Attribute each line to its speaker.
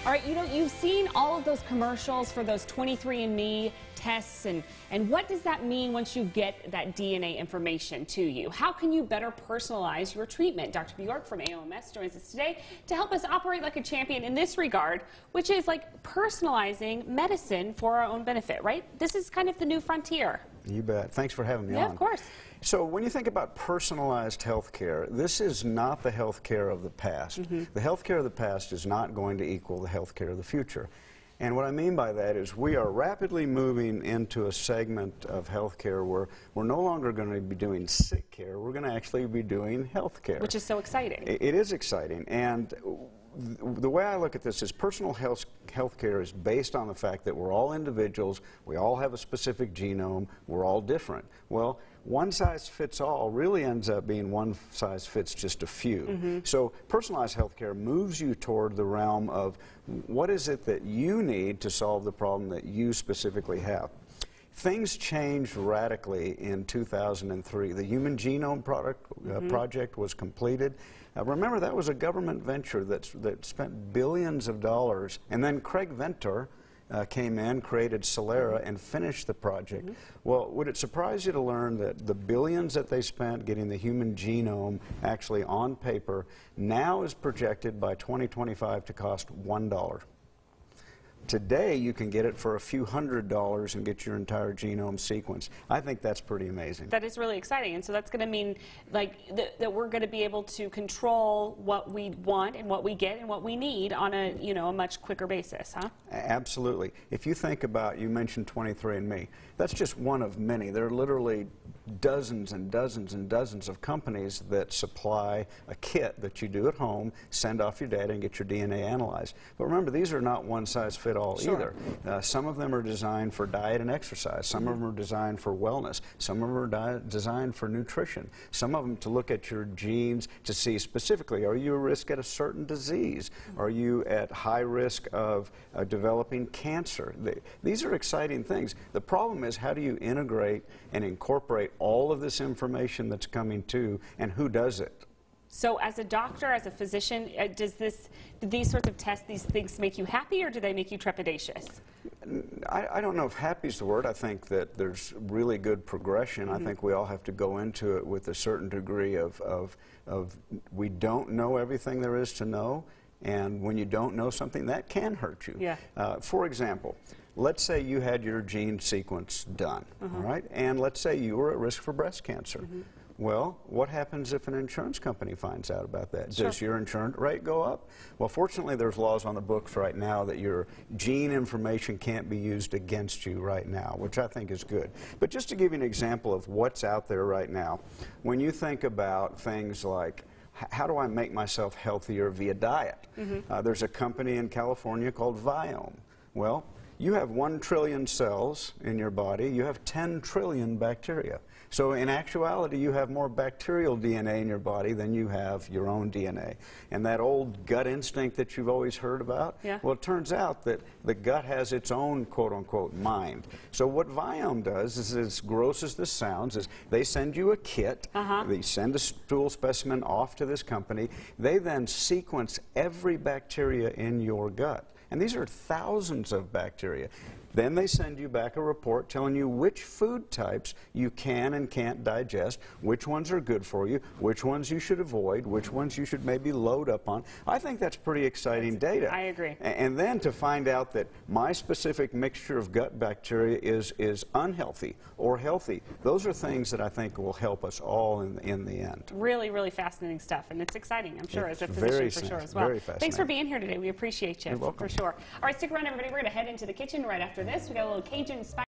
Speaker 1: All right, you've seen all of those commercials for those 23andMe tests, and what does that mean once you get that DNA information to you? How can you better personalize your treatment? Dr. Bjork from AOMS joins us today to help us operate like a champion in this regard, which is like personalizing medicine for our own benefit, right? This is kind of the new frontier.
Speaker 2: You bet. Thanks for having me on.
Speaker 1: Yeah, of course.
Speaker 2: So when you think about personalized health care, this is not the health care of the past. The health care of the past is not going to equal the health care of the future. And what I mean by that is we are rapidly moving into a segment of health care where we're no longer going to be doing sick care, we're going to actually be doing health care.
Speaker 1: Which is so exciting.
Speaker 2: It is exciting. And the way I look at this is personal health care is based on the fact that we're all individuals, we all have a specific genome, we're all different. Well, one size fits all really ends up being one size fits just a few. So personalized health care moves you toward the realm of what is it that you need to solve the problem that you specifically have. Things changed radically in 2003. The Human Genome Project was completed. Remember, that was a government venture that spent billions of dollars, and then Craig Venter came in, created Celera, and finished the project. Well, would it surprise you to learn that the billions that they spent getting the human genome actually on paper now is projected by 2025 to cost $1? Today, you can get it for a few $100s and get your entire genome sequenced. I think that's pretty amazing.
Speaker 1: That is really exciting, and so that's going to mean like that we're going to be able to control what we want and what we get and what we need on a a much quicker basis, huh?
Speaker 2: Absolutely. If you think about, you mentioned 23andMe, that's just one of many. There are literally dozens and dozens and dozens of companies that supply a kit that you do at home, send off your data, and get your DNA analyzed. But remember, these are not one-size-fits-all either. Some of them are designed for diet and exercise. Some of them are designed for wellness. Some of them are designed for nutrition. Some of them to look at your genes to see specifically, are you at risk at a certain disease? Are you at high risk of developing cancer? These are exciting things. The problem is, how do you integrate and incorporate all of this information that's coming to, and who does it?
Speaker 1: So as a doctor, as a physician, do these sorts of tests, these things make you happy, or do they make you trepidatious?
Speaker 2: I don't know if happy is the word. I think that there's really good progression. I think we all have to go into it with a certain degree of we don't know everything there is to know, and when you don't know something, that can hurt you.
Speaker 1: Yeah.
Speaker 2: For example, let's say you had your gene sequence done, all right? And let's say you were at risk for breast cancer. Well, what happens if an insurance company finds out about that? Does your insurance rate go up? Well, fortunately, there's laws on the books right now that your gene information can't be used against you right now, which I think is good. But just to give you an example of what's out there right now, when you think about things like, how do I make myself healthier via diet? There's a company in California called Viome. Well, you have 1 trillion cells in your body. You have 10 trillion bacteria. So in actuality, you have more bacterial DNA in your body than you have your own DNA. And that old gut instinct that you've always heard about, well, it turns out that the gut has its own quote-unquote mind. So what Viome does is, as gross as this sounds, is they send you a kit. They send a stool specimen off to this company. They then sequence every bacteria in your gut. And these are thousands of bacteria. Then they send you back a report telling you which food types you can and can't digest, which ones are good for you, which ones you should avoid, which ones you should maybe load up on. I think that's pretty exciting data.
Speaker 1: I agree.
Speaker 2: And then to find out that my specific mixture of gut bacteria is unhealthy or healthy, those are things that I think will help us all in the end.
Speaker 1: Really, really fascinating stuff, and it's exciting, I'm sure,
Speaker 2: It's
Speaker 1: as a physician for sure as well.
Speaker 2: Very fascinating.
Speaker 1: Thanks for being here today. We appreciate you.
Speaker 2: You're welcome.
Speaker 1: For sure. All right, stick around, everybody. We're going to head into the kitchen right after this. We got a little Cajun spice.